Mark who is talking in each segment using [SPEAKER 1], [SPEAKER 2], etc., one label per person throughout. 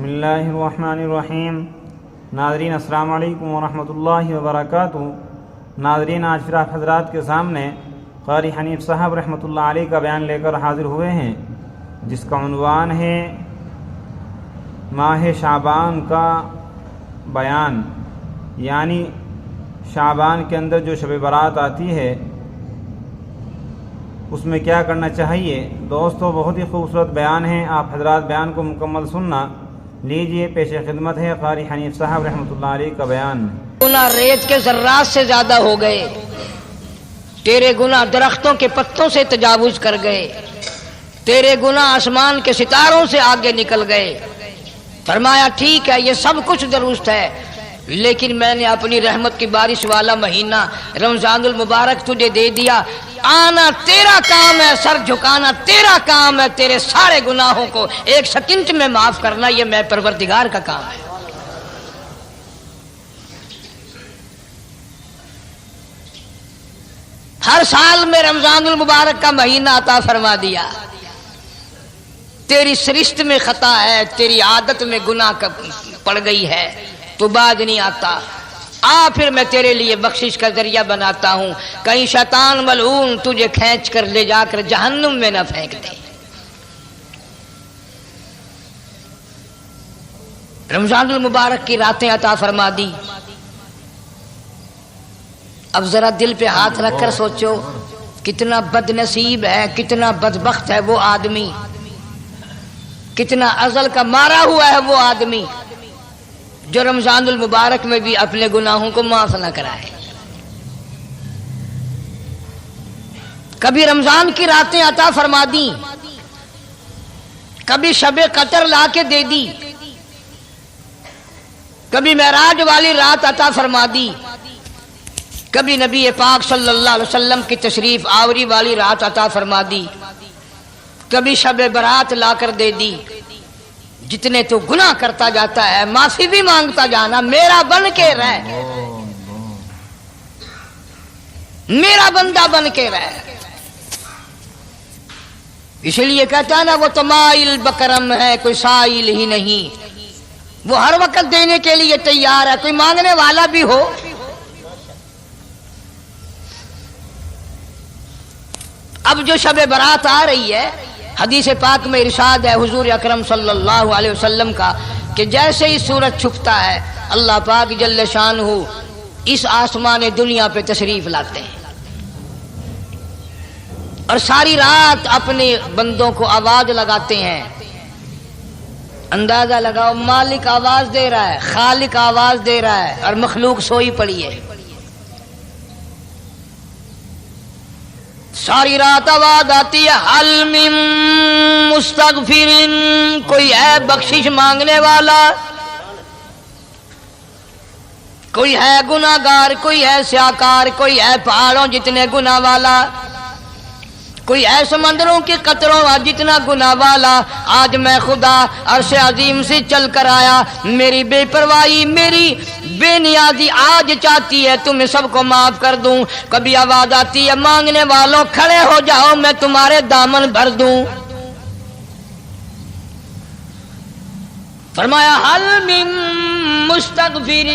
[SPEAKER 1] بسم اللہ الرحمن الرحیم۔ ناظرین السلام علیکم ورحمۃ اللہ وبرکاتہ۔ ناظرین، آج پھر آپ حضرات کے سامنے قاری حنیف صاحب رحمۃ اللہ علیہ کا بیان لے کر حاضر ہوئے ہیں، جس کا عنوان ہے ماہ شعبان کا بیان، یعنی شعبان کے اندر جو شب برات آتی ہے اس میں کیا کرنا چاہیے۔ دوستو، بہت ہی خوبصورت بیان ہے، آپ حضرات بیان کو مکمل سننا۔ لیجئے، پیش خدمت ہے قاری حنیف صاحب رحمۃ اللہ علیہ کا بیان۔
[SPEAKER 2] گناہ ریت کے ذرات سے زیادہ ہو گئے، تیرے گناہ درختوں کے پتوں سے تجاوز کر گئے، تیرے گناہ آسمان کے ستاروں سے آگے نکل گئے۔ فرمایا ٹھیک ہے، یہ سب کچھ درست ہے، لیکن میں نے اپنی رحمت کی بارش والا مہینہ رمضان المبارک تجھے دے دیا۔ آنا تیرا کام ہے، سر جھکانا تیرا کام ہے، تیرے سارے گناہوں کو ایک سیکنڈ میں معاف کرنا یہ میں پروردگار کا کام ہے۔ ہر سال میں رمضان المبارک کا مہینہ عطا فرما دیا۔ تیری سرشت میں خطا ہے، تیری عادت میں گناہ پڑ گئی ہے، تو باز نہیں آتا۔ پھر میں تیرے لیے بخشش کا ذریعہ بناتا ہوں، کہیں شیطان ملعون تجھے کھینچ کر لے جا کر جہنم میں نہ پھینک دے۔ رمضان المبارک کی راتیں عطا فرما دی۔ اب ذرا دل پہ ہاتھ رکھ کر سوچو، کتنا بد نصیب ہے، کتنا بدبخت ہے وہ آدمی، کتنا ازل کا مارا ہوا ہے وہ آدمی جو رمضان المبارک میں بھی اپنے گناہوں کو معاف نہ کرائے۔ کبھی رمضان کی راتیں عطا فرما دی، کبھی شب قدر لا کے دے دی، کبھی معراج والی رات عطا فرما دی، کبھی نبی پاک صلی اللہ علیہ وسلم کی تشریف آوری والی رات عطا فرما دی، کبھی شب برات لا کر دے دی۔ جتنے تو گناہ کرتا جاتا ہے معافی بھی مانگتا جانا، میرا بن کے رہ، میرا بندہ بن کے رہ۔ اس لیے کہتا ہے نا، وہ تمائل بکرم ہے، کوئی سائل ہی نہیں، وہ ہر وقت دینے کے لیے تیار ہے، کوئی مانگنے والا بھی ہو۔ اب جو شب برات آ رہی ہے، حدیث پاک میں ارشاد ہے حضور اکرم صلی اللہ علیہ وسلم کا کہ جیسے ہی سورج چھپتا ہے اللہ پاک جل شانہ اس آسمان دنیا پہ تشریف لاتے ہیں، اور ساری رات اپنے بندوں کو آواز لگاتے ہیں۔ اندازہ لگاؤ، مالک آواز دے رہا ہے، خالق آواز دے رہا ہے، اور مخلوق سوئی پڑی ہے۔ ساری رات آواز آتی ہے، حل من مستغفر، کوئی ہے بخشش مانگنے والا، کوئی ہے گناہگار، کوئی ہے سیاکار، کوئی ہے پہاڑوں جتنے گناہ والا، کوئی ہے سمندروں کے قطروں جتنا گناہ والا۔ آج میں خدا عرش عظیم سے چل کر آیا، میری بے پرواہی، میری بے نیازی آج چاہتی ہے تمہیں سب کو معاف کر دوں۔ کبھی آواز آتی ہے، مانگنے والوں کھڑے ہو جاؤ، میں تمہارے دامن بھر دوں۔ فرمایا حل من مستغفر،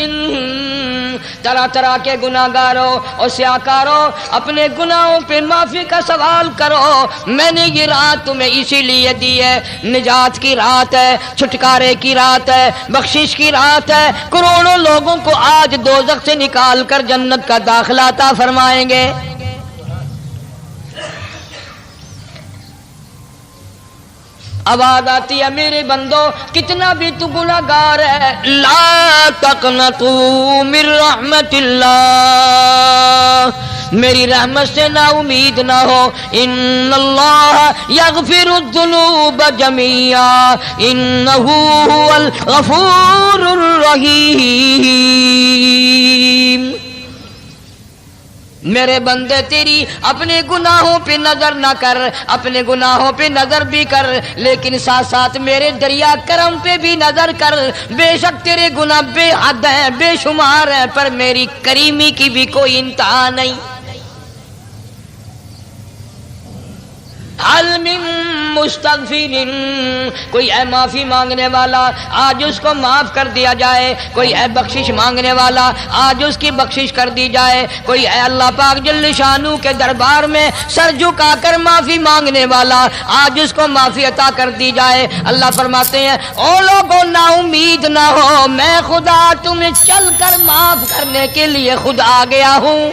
[SPEAKER 2] طرح طرح کے گناہگاروں اور سیاکاروں اپنے گناہوں پہ معافی کا سوال کرو، میں نے یہ رات تمہیں اسی لیے دی ہے، نجات کی رات ہے، چھٹکارے کی رات ہے، بخشش کی رات ہے۔ کروڑوں لوگوں کو آج دوزخ سے نکال کر جنت کا داخلہ عطا فرمائیں گے۔ آواز آتی ہے، میرے بندو کتنا بھی تو گناہگار ہے، لا تقنطوا من رحمت اللہ، میری رحمت سے نا امید نہ ہو۔ ان اللہ یغفر الذنوب جميعا انہ هو الغفور الرحیم۔ میرے بندے تیری اپنے گناہوں پہ نظر نہ کر، اپنے گناہوں پہ نظر بھی کر، لیکن ساتھ ساتھ میرے دریا کرم پہ بھی نظر کر۔ بے شک تیرے گناہ بے حد ہیں، بے شمار ہیں، پر میری کریمی کی بھی کوئی انتہا نہیں۔ حل من مستغفرین، کوئی ہے معافی مانگنے والا، آج اس کو معاف کر دیا جائے، کوئی ہے بخشش مانگنے والا، آج اس کی بخشش کر دی جائے، کوئی ہے اللہ پاک جل شانہ کے دربار میں سر جھکا کر معافی مانگنے والا، آج اس کو معافی عطا کر دی جائے۔ اللہ فرماتے ہیں او لوگوں نا امید نہ ہو، میں خدا تمہیں چل کر معاف کرنے کے لیے خود آ گیا ہوں۔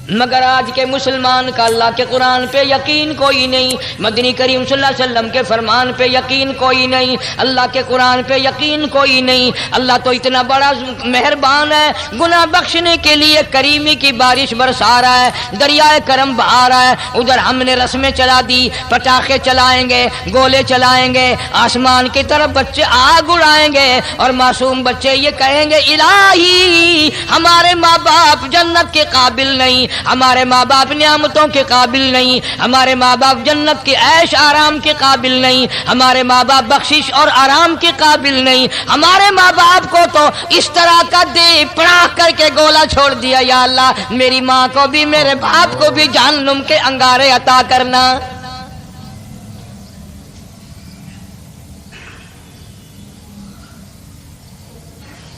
[SPEAKER 2] مگر آج کے مسلمان کا اللہ کے قرآن پہ یقین کوئی نہیں، مدنی کریم صلی اللہ علیہ وسلم کے فرمان پہ یقین کوئی نہیں، اللہ کے قرآن پہ یقین کوئی نہیں۔ اللہ تو اتنا بڑا مہربان ہے، گناہ بخشنے کے لیے کریمی کی بارش برسا رہا ہے، دریائے کرم بہا رہا ہے۔ ادھر ہم نے رسمیں چلا دی، پٹاخے چلائیں گے، گولے چلائیں گے، آسمان کی طرف بچے آگ اڑائیں گے، اور معصوم بچے یہ کہیں گے الہی ہمارے ماں باپ جنت کے قابل نہیں، ہمارے ماں باپ نعمتوں کے قابل نہیں، ہمارے ماں باپ جنت کے عیش آرام کے قابل نہیں، ہمارے ماں باپ بخشش اور آرام کے قابل نہیں، ہمارے ماں باپ کو تو اس طرح کا دے پڑاخ کر کے گولا چھوڑ دیا، یا اللہ میری ماں کو بھی میرے باپ کو بھی جہنم کے انگارے عطا کرنا۔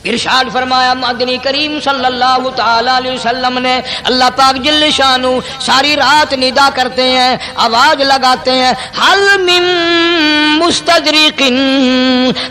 [SPEAKER 2] ارشاد فرمایا مدنی کریم صلی اللہ تعالی علیہ وسلم نے، اللہ پاک جل شانہ ساری رات ندا کرتے ہیں، آواز لگاتے ہیں حل من مستدرک،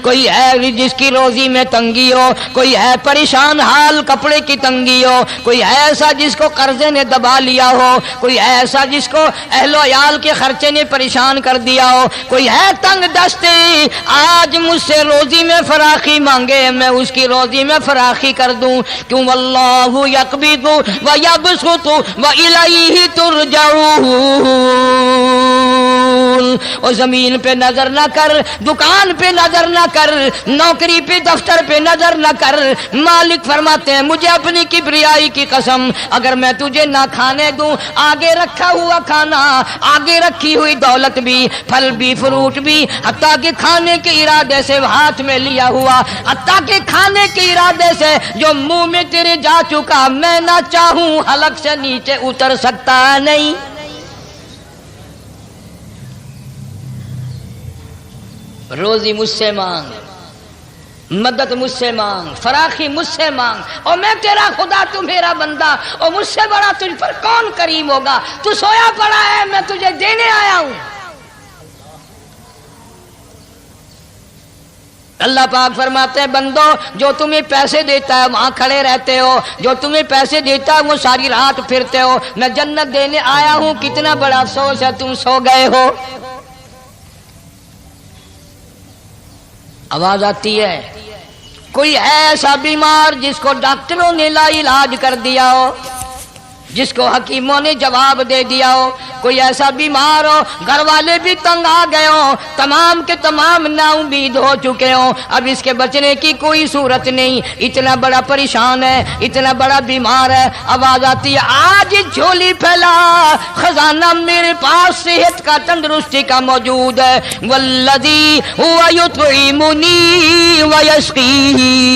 [SPEAKER 2] کوئی ہے جس کی روزی میں تنگی ہو، کوئی ہے پریشان حال کپڑے کی تنگی ہو، کوئی ہے ایسا جس کو قرضے نے دبا لیا ہو، کوئی ہے ایسا جس کو اہل و عیال کے خرچے نے پریشان کر دیا ہو، کوئی ہے تنگ دستی آج مجھ سے روزی میں فراخی مانگے، میں اس کی روزی میں فراخی کر دوں، کیوں واللہ یقبض ویبسط والیہ ترجعون۔ اور زمین پہ نظر نہ کر، دکان پہ نظر نہ کر، نوکری پہ دفتر پہ نظر نہ کر، مالک فرماتے ہیں مجھے اپنی کبریائی کی قسم اگر میں تجھے نہ کھانے دوں، آگے رکھا ہوا کھانا، آگے رکھی ہوئی دولت بھی، پھل بھی، فروٹ بھی، حتیٰ کہ کھانے کے ارادے سے ہاتھ میں لیا ہوا، حتیٰ کہ کھانے کے ارادے سے جو منہ میں تیرے جا چکا، میں نہ چاہوں حلق سے نیچے اتر سکتا نہیں۔ روزی مجھ سے مانگ، مدد مجھ سے مانگ، فراخی مجھ سے مانگ، اور میں تیرا خدا تو میرا بندہ، اور مجھ سے بڑا تجھ پر کون کریم ہوگا؟ تو سویا پڑا ہے، میں تجھے دینے آیا ہوں۔ اللہ پاک فرماتے ہیں بندو جو تمہیں پیسے دیتا ہے وہاں کھڑے رہتے ہو، جو تمہیں پیسے دیتا ہے وہ ساری رات پھرتے ہو، میں جنت دینے آیا ہوں، کتنا بڑا افسوس ہے تم سو گئے ہو۔ آواز آتی ہے کوئی ہے ایسا بیمار جس کو ڈاکٹروں نے لا علاج کر دیا ہو، جس کو حکیموں نے جواب دے دیا ہو، کوئی ایسا بیمار ہو گھر والے بھی تنگ آ گئے ہوں، تمام کے تمام نا امید ہو چکے ہوں، اب اس کے بچنے کی کوئی صورت نہیں، اتنا بڑا پریشان ہے، اتنا بڑا بیمار ہے، آواز آتی ہے آج جھولی پھیلا، خزانہ میرے پاس صحت کا تندرستی کا موجود ہے، والذی هو یطعمنی ویسقین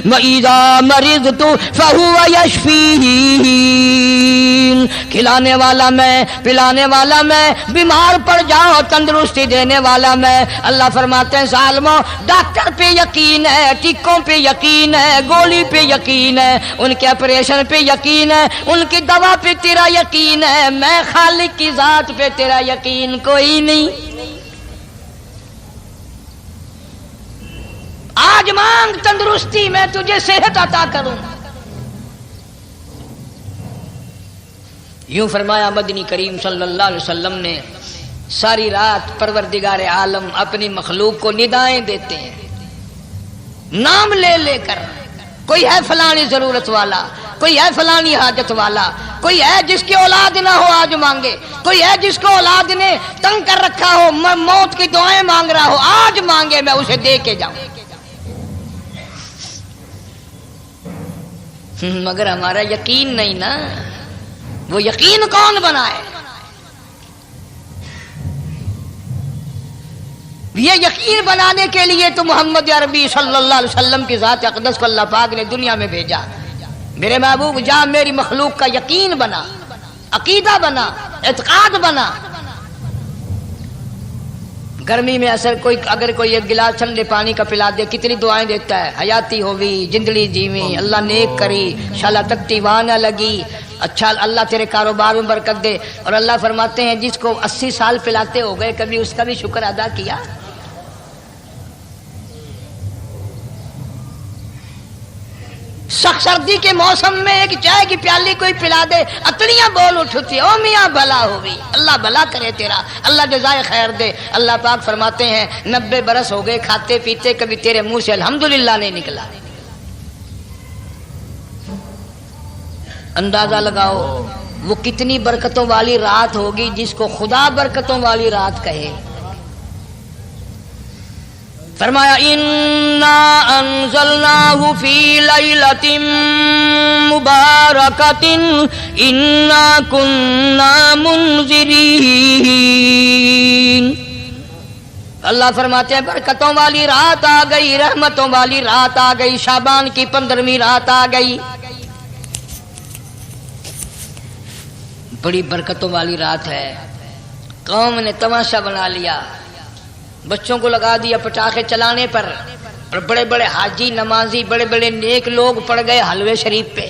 [SPEAKER 2] وَإِذَا مَرِضْتُ فَهُوَ يَشْفِينِ، کھلانے والا میں، پلانے والا میں، بیمار پڑ جاؤ تندرستی دینے والا میں۔ اللہ فرماتے ہیں ظالموں ڈاکٹر پہ یقین ہے، ٹکوں پہ یقین ہے، گولی پہ یقین ہے، ان کے آپریشن پہ یقین ہے، ان کی دوا پہ تیرا یقین ہے، میں خالق کی ذات پہ تیرا یقین کوئی نہیں۔ آج مانگ تندرستی، میں تجھے صحت عطا کروں۔ یوں فرمایا مدنی کریم صلی اللہ علیہ وسلم نے، ساری رات پروردگار عالم اپنی مخلوق کو ندائیں دیتے ہیں نام لے لے کر، کوئی ہے فلانی ضرورت والا، کوئی ہے فلانی حاجت والا، کوئی ہے جس کی اولاد نہ ہو آج مانگے، کوئی ہے جس کو اولاد نے تنگ کر رکھا ہو، موت کی دعائیں مانگ رہا ہو، آج مانگے میں اسے دے کے جاؤں۔ مگر ہمارا یقین نہیں نا، وہ یقین کون بنائے؟ یہ یقین بنانے کے لیے تو محمد عربی صلی اللہ علیہ وسلم کی ذات اقدس کو اللہ پاک نے دنیا میں بھیجا۔ میرے محبوب جا میری مخلوق کا یقین بنا، عقیدہ بنا، اعتقاد بنا۔ گرمی میں اگر کوئی ایک گلاس ٹھنڈے پانی کا پلا دے کتنی دعائیں دیتا ہے، حیاتی ہوئی، جندڑی جیویں، اللہ نیک کری، شالا تکتی وہاں نہ لگی، اچھا اللہ تیرے کاروبار میں برکت دے۔ اور اللہ فرماتے ہیں جس کو 80 سال پلاتے ہو گئے کبھی اس کا بھی شکر ادا کیا؟ سخت سردی کے موسم میں ایک چائے کی پیالی کوئی پلا دے اتنیاں بول اٹھتی، او میاں بھلا ہوئی، اللہ بھلا کرے تیرا، اللہ جزائے خیر دے۔ اللہ پاک فرماتے ہیں 90 برس ہو گئے کھاتے پیتے کبھی تیرے منہ سے الحمدللہ نہیں نکلا۔ اندازہ لگاؤ وہ کتنی برکتوں والی رات ہوگی جس کو خدا برکتوں والی رات کہے۔ فرمایا انا انزلناہ فی لیلۃ مبارکۃ انا کنا منذرین۔ اللہ فرماتے ہیں برکتوں والی رات آ گئی، رحمتوں والی رات آ گئی، شعبان کی 15ویں رات آ گئی، بڑی برکتوں والی رات ہے۔ قوم نے تماشا بنا لیا، بچوں کو لگا دیا پٹاخے چلانے پر، اور بڑے بڑے حاجی نمازی بڑے بڑے نیک لوگ پڑ گئے حلوے شریف پہ۔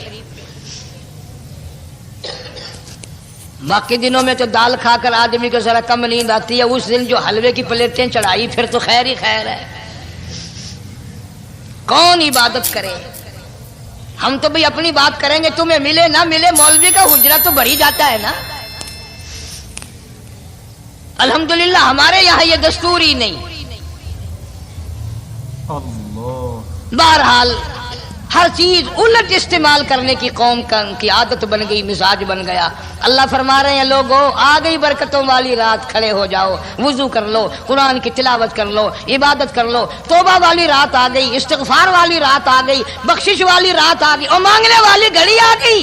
[SPEAKER 2] باقی دنوں میں تو دال کھا کر آدمی کو ذرا کم نیند آتی ہے، اس دن جو حلوے کی پلیٹیں چڑھائی پھر تو خیر ہی خیر ہے۔ کون عبادت کرے؟ ہم تو بھئی اپنی بات کریں گے، تمہیں ملے نہ ملے مولوی کا حجرہ تو بڑھ ہی جاتا ہے نا۔ الحمدللہ ہمارے یہاں یہ دستور ہی نہیں۔ بہرحال ہر چیز الٹ استعمال کرنے کی قوم کی عادت بن گئی، مزاج بن گیا۔ اللہ فرما رہے ہیں لوگوں آ گئی برکتوں والی رات، کھڑے ہو جاؤ، وضو کر لو، قرآن کی تلاوت کر لو، عبادت کر لو، توبہ والی رات آ گئی، استغفار والی رات آ گئی، بخشش والی رات آ گئی، اور مانگنے والی گھڑی آ گئی۔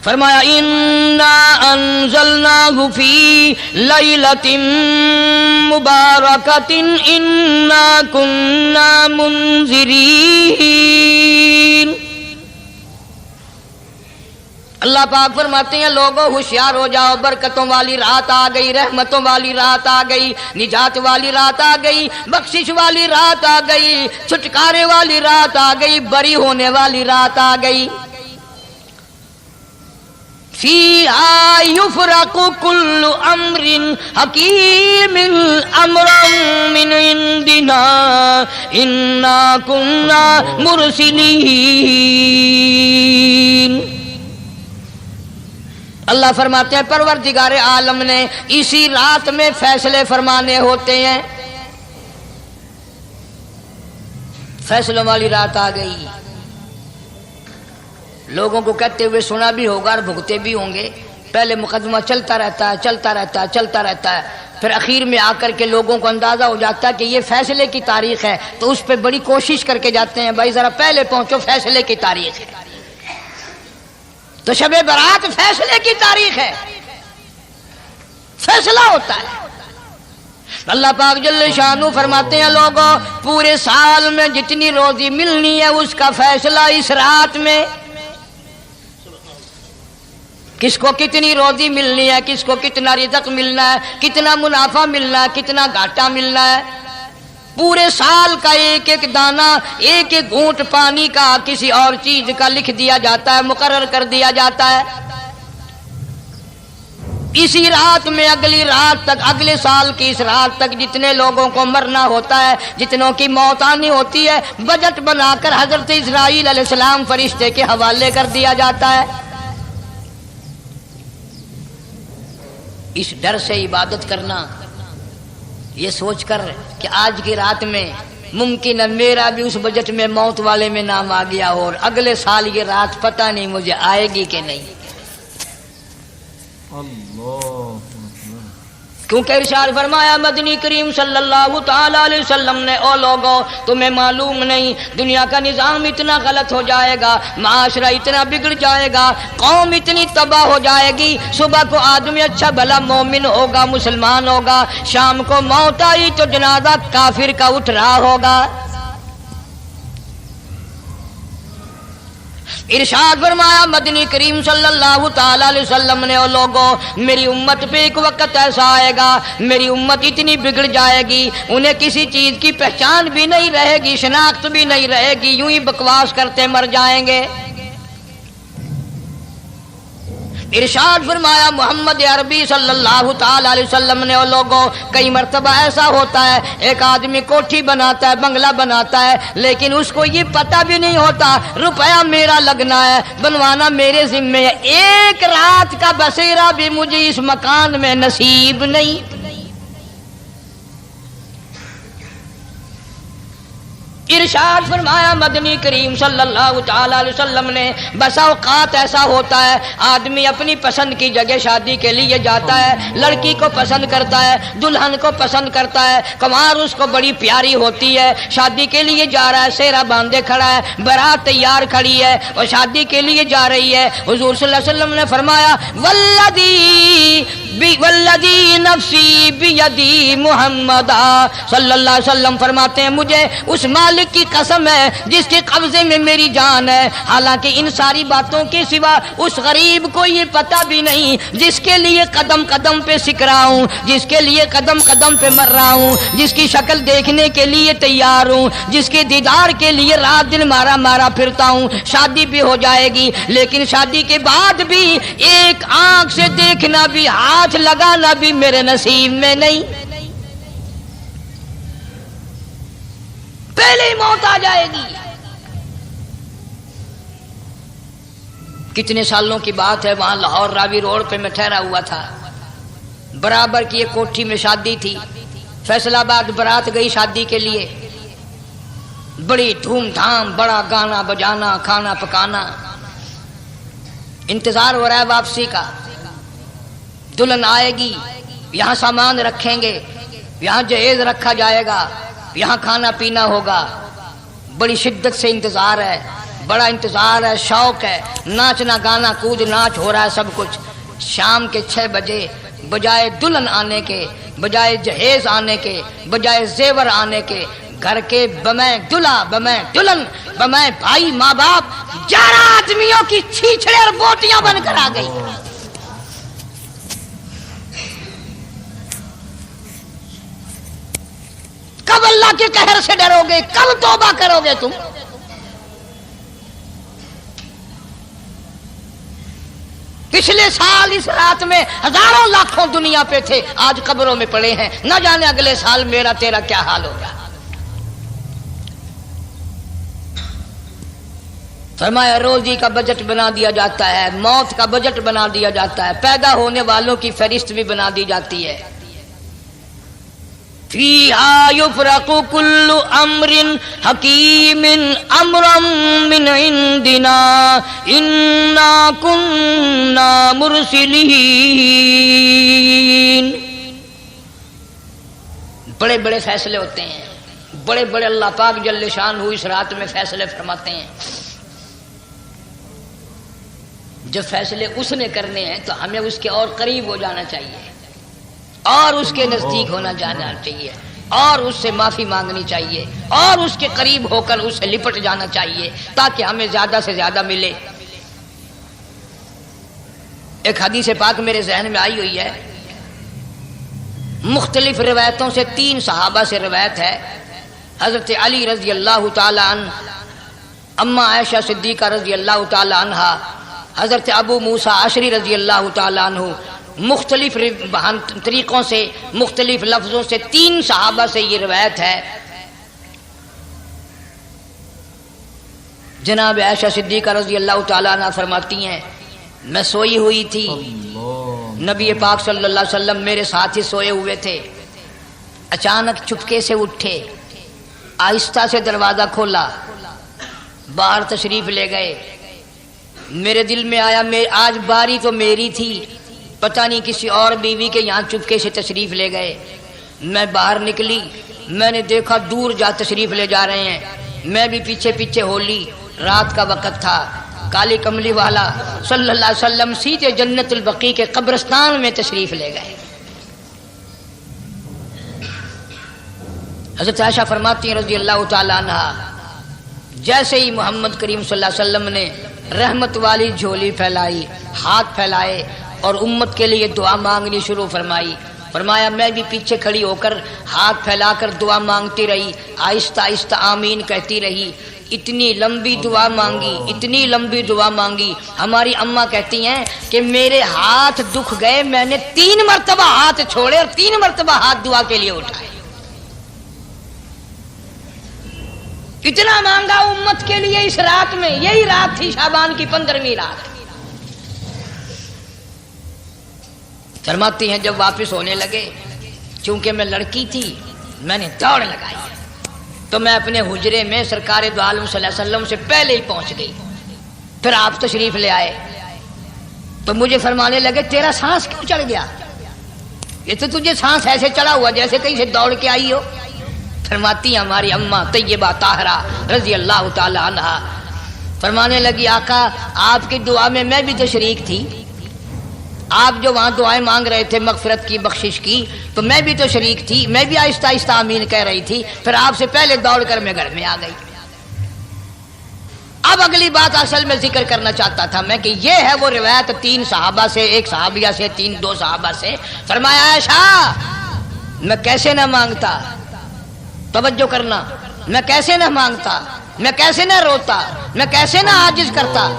[SPEAKER 2] فرمایا انا انزلناہ فی لیلۃ مبارکۃ انا کنا منذرین۔ اللہ پاک فرماتے ہیں لوگوں ہوشیار ہو جاؤ، برکتوں والی رات آ گئی، رحمتوں والی رات آ گئی، نجات والی رات آ گئی، بخشش والی رات آ گئی، چھٹکارے والی رات آ گئی، بری ہونے والی رات آ گئی۔ فیہا یفرق کل امر حکیم امرا من عندنا انا کنا مرسلین۔ اللہ فرماتے ہیں پروردگار عالم نے اسی رات میں فیصلے فرمانے ہوتے ہیں۔ فیصلوں والی رات آ گئی، لوگوں کو کہتے ہوئے سنا بھی ہوگا اور بھگتے بھی ہوں گے۔ پہلے مقدمہ چلتا رہتا ہے چلتا رہتا ہے چلتا رہتا ہے، پھر اخیر میں آ کر کے لوگوں کو اندازہ ہو جاتا ہے کہ یہ فیصلے کی تاریخ ہے، تو اس پہ بڑی کوشش کر کے جاتے ہیں بھائی ذرا پہلے پہنچو، فیصلے کی تاریخ ہے۔ تو شب برات فیصلے کی تاریخ ہے، فیصلہ ہوتا ہے۔ اللہ پاک جل شانہ فرماتے ہیں لوگوں پورے سال میں جتنی روزی ملنی ہے اس کا فیصلہ اس رات میں، کس کو کتنی روزی ملنی ہے، کس کو کتنا رزق ملنا ہے، کتنا منافع ملنا ہے، کتنا گھاٹا ملنا ہے۔ پورے سال کا ایک ایک دانہ، ایک ایک گھونٹ پانی کا کسی اور چیز کا لکھ دیا جاتا ہے، مقرر کر دیا جاتا ہے۔ اسی رات میں اگلی رات تک، اگلے سال کی اس رات تک جتنے لوگوں کو مرنا ہوتا ہے، جتنوں کی موت آنی ہوتی ہے، بجٹ بنا کر حضرت اسرائیل علیہ السلام فرشتے کے حوالے کر دیا جاتا ہے۔ اس ڈر سے عبادت کرنا، یہ سوچ کر کہ آج کی رات میں ممکن ہے میرا بھی اس بجٹ میں موت والے میں نام آ گیا ہو، اور اگلے سال یہ رات پتہ نہیں مجھے آئے گی کہ نہیں۔ کیونکہ ارشاد فرمایا مدنی کریم صلی اللہ تعالی علیہ وسلم نے او لوگوں تمہیں معلوم نہیں دنیا کا نظام اتنا غلط ہو جائے گا، معاشرہ اتنا بگڑ جائے گا، قوم اتنی تباہ ہو جائے گی، صبح کو آدمی اچھا بھلا مومن ہوگا، مسلمان ہوگا، شام کو موت آئی تو جنازہ کافر کا اٹھ رہا ہوگا۔ ارشاد فرمایا مدنی کریم صلی اللہ تعالی علیہ وسلم نے، او لوگوں میری امت پہ ایک وقت ایسا آئے گا، میری امت اتنی بگڑ جائے گی انہیں کسی چیز کی پہچان بھی نہیں رہے گی، شناخت بھی نہیں رہے گی، یوں ہی بکواس کرتے مر جائیں گے۔ ارشاد فرمایا محمد عربی صلی اللہ تعالی علیہ وسلم نے، او لوگوں کئی مرتبہ ایسا ہوتا ہے ایک آدمی کوٹھی بناتا ہے، بنگلہ بناتا ہے، لیکن اس کو یہ پتہ بھی نہیں ہوتا روپیہ میرا لگنا ہے، بنوانا میرے ذمے ہے، ایک رات کا بسیرا بھی مجھے اس مکان میں نصیب نہیں۔ ارشاد فرمایا مدنی کریم صلی اللہ تعالی علیہ وسلم نے، بسا اوقات ایسا ہوتا ہے آدمی اپنی پسند کی جگہ شادی کے لیے جاتا ہے، لڑکی کو پسند کرتا ہے، دلہن کو پسند کرتا ہے، کمار اس کو بڑی پیاری ہوتی ہے، شادی کے لیے جا رہا ہے، سہرا باندھے کھڑا ہے، بارات تیار کھڑی ہے اور شادی کے لیے جا رہی ہے۔ حضور صلی اللہ علیہ وسلم نے فرمایا والذی نفسی بیدی محمد صلی اللہ علیہ وسلم فرماتے ہیں مجھے اس مالک کی قسم ہے جس کے قبضے میں میری جان ہے، حالانکہ ان ساری باتوں کے سوا اس غریب کو یہ پتہ بھی نہیں جس کے لیے قدم قدم پہ سکھ رہا ہوں، جس کے لیے قدم قدم پہ مر رہا ہوں، جس کی شکل دیکھنے کے لیے تیار ہوں، جس کے دیدار کے لیے رات دن مارا مارا پھرتا ہوں۔ شادی بھی ہو جائے گی لیکن شادی کے بعد بھی ایک آنکھ سے دیکھنا بھی، ہاتھ لگانا بھی میرے نصیب میں نہیں، پہلے ہی موت آ جائے گی۔ کتنے سالوں کی بات ہے، وہاں لاہور راوی روڈ پہ میں ٹھہرا ہوا تھا، برابر کی ایک کوٹھی میں شادی تھی، فیصل آباد برات گئی شادی کے لیے، بڑی دھوم دھام، بڑا گانا بجانا، کھانا پکانا، انتظار ہو رہا ہے واپسی کا، دلہن آئے گی، یہاں سامان رکھیں گے، یہاں جہیز رکھا جائے گا، یہاں کھانا پینا ہوگا، بڑی شدت سے انتظار ہے، بڑا انتظار ہے، شوق ہے، ناچنا گانا کود ناچ ہو رہا ہے سب کچھ۔ شام کے 6 بجے بجائے دلہن آنے کے، بجائے جہیز آنے کے، بجائے زیور آنے کے، گھر کے بمیں دلہا بمیں دلہن بمیں بھائی ماں باپ 11 آدمیوں کی چھیچڑے اور بوٹیاں بن کر آ گئی۔ کب اللہ کے قہر سے ڈرو گے؟ کب توبہ کرو گے تم؟ پچھلے سال اس رات میں ہزاروں لاکھوں دنیا پہ تھے، آج قبروں میں پڑے ہیں، نہ جانے اگلے سال میرا تیرا کیا حال ہوگا۔ فرمایا روزی کا بجٹ بنا دیا جاتا ہے، موت کا بجٹ بنا دیا جاتا ہے، پیدا ہونے والوں کی فہرست بھی بنا دی جاتی ہے۔ فیہا یفرق کل امر حکیم امرا من عندنا انا کننا مرسلین۔ بڑے بڑے فیصلے ہوتے ہیں، بڑے بڑے اللہ پاک جل شان اس رات میں فیصلے فرماتے ہیں۔ جب فیصلے اس نے کرنے ہیں تو ہمیں اس کے اور قریب ہو جانا چاہیے، اور اس کے نزدیک ہونا جانا چاہیے، اور اس سے معافی مانگنی چاہیے، اور اس کے قریب ہو کر اس سے لپٹ جانا چاہیے تاکہ ہمیں زیادہ سے زیادہ ملے۔ ایک حدیث پاک میرے ذہن میں آئی ہوئی ہے، مختلف روایتوں سے 3 صحابہ سے روایت ہے، حضرت علی رضی اللہ تعالی عنہ، اما عائشہ صدیقہ رضی اللہ تعالی عنہا، حضرت ابو موسیٰ اشعری رضی اللہ تعالی عنہ، مختلف طریقوں سے مختلف لفظوں سے 3 صحابہ سے یہ روایت ہے۔ جناب عائشہ صدیقہ رضی اللہ تعالیٰ عنہ فرماتی ہیں میں سوئی ہوئی تھی، نبی پاک صلی اللہ علیہ وسلم میرے ساتھ ہی سوئے ہوئے تھے، اچانک چپکے سے اٹھے، آہستہ سے دروازہ کھولا، باہر تشریف لے گئے۔ میرے دل میں آیا آج باری تو میری تھی، پتہ نہیں کسی اور بیوی کے یہاں چپکے سے تشریف لے گئے۔ میں باہر نکلی، میں نے دیکھا دور جا تشریف لے جا رہے ہیں، میں بھی پیچھے پیچھے ہو لی۔ رات کا وقت تھا، کالی کملی والا صلی اللہ علیہ وسلم سیدھے جنت البقیع کے قبرستان میں تشریف لے گئے۔ حضرت عائشہ فرماتی ہیں رضی اللہ تعالی عنہا، جیسے ہی محمد کریم صلی اللہ علیہ وسلم نے رحمت والی جھولی پھیلائی، ہاتھ پھیلائے اور امت کے لیے دعا مانگنی شروع فرمائی۔ فرمایا میں بھی پیچھے کھڑی ہو کر ہاتھ پھیلا کر دعا مانگتی رہی، آہستہ آہستہ آمین کہتی رہی۔ اتنی لمبی دعا مانگی، اتنی لمبی دعا مانگی، ہماری اماں کہتی ہیں کہ میرے ہاتھ دکھ گئے، میں نے 3 مرتبہ ہاتھ چھوڑے اور 3 مرتبہ ہاتھ دعا کے لیے اٹھائے۔ اتنا مانگا امت کے لیے اس رات میں، یہی رات تھی شعبان کی 15ویں رات۔ فرماتی ہیں جب واپس ہونے لگے، چونکہ میں لڑکی تھی میں نے دوڑ لگائی تو میں اپنے حجرے میں سرکار دو عالم صلی اللہ علیہ وسلم سے پہلے ہی پہنچ گئی۔ پھر آپ تشریف لے آئے تو مجھے فرمانے لگے تیرا سانس کیوں چڑھ گیا؟ یہ تو تجھے سانس ایسے چڑھا ہوا جیسے کہیں سے دوڑ کے آئی ہو۔ فرماتی ہیں ہماری اماں طیبہ طاہرہ رضی اللہ تعالی عنہا، فرمانے لگی آقا آپ کی دعا میں میں بھی تو شریک تھی، آپ جو وہاں دعائیں مانگ رہے تھے مغفرت کی، بخشش کی، تو میں بھی تو شریک تھی، میں بھی آہستہ آہستہ آمین کہہ رہی تھی، پھر آپ سے پہلے دوڑ کر میں گھر میں آ گئی۔ اب اگلی بات اصل میں ذکر کرنا چاہتا تھا میں کہ یہ ہے وہ روایت 3 صحابہ سے، 1 صحابیہ سے، 2 صحابہ سے۔ فرمایا عائشہ میں کیسے نہ مانگتا، توجہ کرنا، میں کیسے نہ مانگتا، میں کیسے نہ روتا، میں کیسے نہ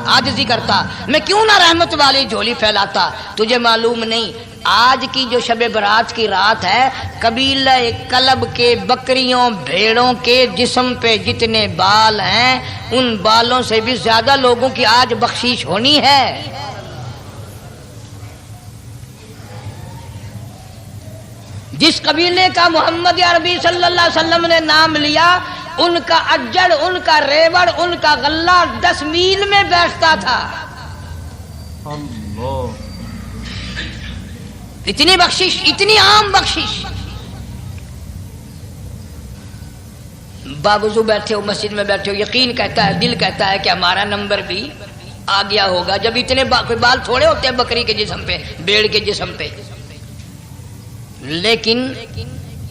[SPEAKER 2] عاجزی کرتا، میں کیوں نہ رحمت والی جھولی پھیلاتا۔ تجھے معلوم نہیں آج کی جو شب برات کی رات ہے، قبیلہ کلب کے بکریوں بھیڑوں کے جسم پہ جتنے بال ہیں ان بالوں سے بھی زیادہ لوگوں کی آج بخشش ہونی ہے۔ جس قبیلے کا محمد عربی صلی اللہ علیہ وسلم نے نام لیا، ان کا اجڑ، ان کا ریوڑ، ان کا غلہ 10 میل میں بیٹھتا تھا۔
[SPEAKER 1] اللہ،
[SPEAKER 2] اتنی بخشش، اتنی عام بخشش۔ باوضو بیٹھے ہو، مسجد میں بیٹھے ہو، یقین کہتا ہے، دل کہتا ہے کہ ہمارا نمبر بھی آ گیا ہوگا، جب اتنے بال تھوڑے ہوتے ہیں بکری کے جسم پہ، بھیڑ کے جسم پہ۔ لیکن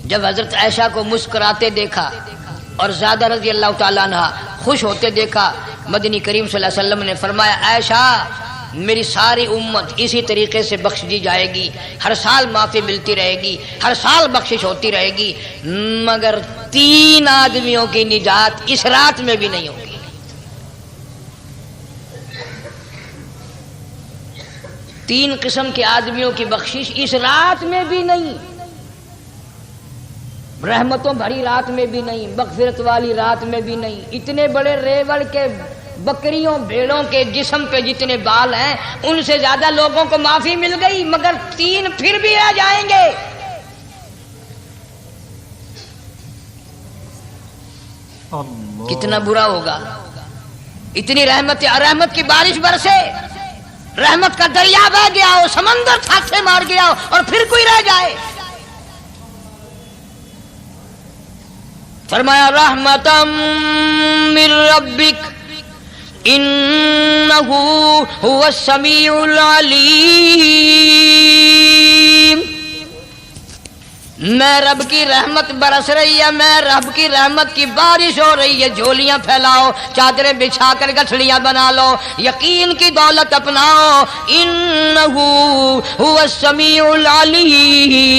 [SPEAKER 2] جب حضرت عائشہ کو مسکراتے دیکھا اور زیادہ رضی اللہ تعالیٰ عنہ خوش ہوتے دیکھا، مدنی کریم صلی اللہ علیہ وسلم نے فرمایا عائشہ میری ساری امت اسی طریقے سے بخش دی جائے گی، ہر سال معافی ملتی رہے گی، ہر سال بخشش ہوتی رہے گی، مگر 3 آدمیوں کی نجات اس رات میں بھی نہیں ہوگی۔ 3 قسم کے آدمیوں کی بخشش اس رات میں بھی نہیں، رحمتوں بھری رات میں بھی نہیں، مغفرت والی رات میں بھی نہیں۔ اتنے بڑے ریوڑ کے بکریوں بھیڑوں کے جسم پہ جتنے بال ہیں ان سے زیادہ لوگوں کو معافی مل گئی، مگر 3 پھر بھی رہ جائیں گے۔
[SPEAKER 1] اللہ،
[SPEAKER 2] کتنا برا ہوگا۔ اتنی رحمت کی بارش برسے، رحمت کا دریا بہ گیا ہو، سمندر تھاکے مار گیا ہو اور پھر کوئی رہ جائے۔ فرمایا رحمتم من ربک انہ هو السمیع العلیم۔ میں رب کی رحمت برس رہی ہے، میں رب کی رحمت کی بارش ہو رہی ہے، جھولیاں پھیلاؤ، چادریں بچھا کر گٹھڑیاں بنا لو، یقین کی دولت اپناؤ، انہ هو السمیع العلیم۔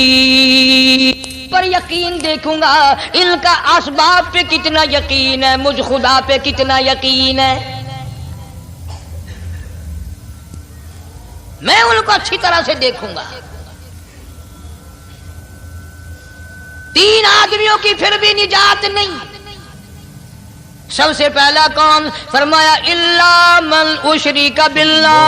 [SPEAKER 2] پر یقین دیکھوں گا ان کا اسباب پہ کتنا یقین ہے، مجھ خدا پہ کتنا یقین ہے، میں ان کو اچھی طرح سے دیکھوں گا۔ 3 آدمیوں کی پھر بھی نجات نہیں۔ سب سے پہلا کون؟ فرمایا الا من اشرک باللہ،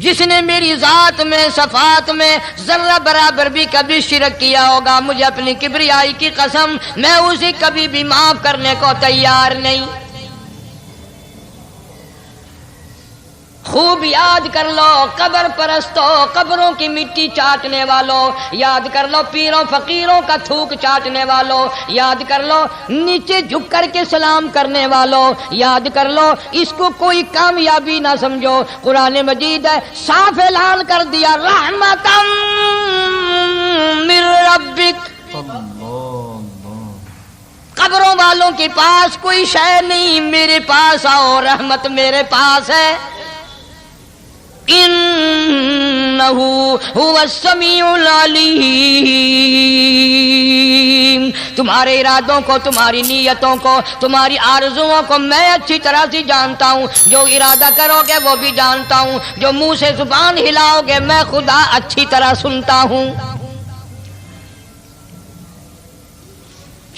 [SPEAKER 2] جس نے میری ذات میں، صفات میں ذرہ برابر بھی کبھی شرک کیا ہوگا، مجھے اپنی کبریائی کی قسم میں اسے کبھی بھی معاف کرنے کو تیار نہیں۔ خوب یاد کر لو قبر پرستوں، قبروں کی مٹی چاٹنے والوں، یاد کر لو پیروں فقیروں کا تھوک چاٹنے والوں، یاد کر لو نیچے جھک کر کے سلام کرنے والوں، یاد کر لو اس کو کوئی کامیابی نہ سمجھو۔ قرآن مجید ہے صاف اعلان کر دیا رحمتم من ربک، قبروں والوں کے پاس کوئی شے نہیں، میرے پاس آؤ، رحمت میرے پاس ہے۔ انہ هو السمیع العلیم، تمہارے ارادوں کو، تمہاری نیتوں کو، تمہاری آرزوؤں کو میں اچھی طرح سے جانتا ہوں، جو ارادہ کرو گے وہ بھی جانتا ہوں، جو منہ سے زبان ہلاؤ گے میں خدا اچھی طرح سنتا ہوں۔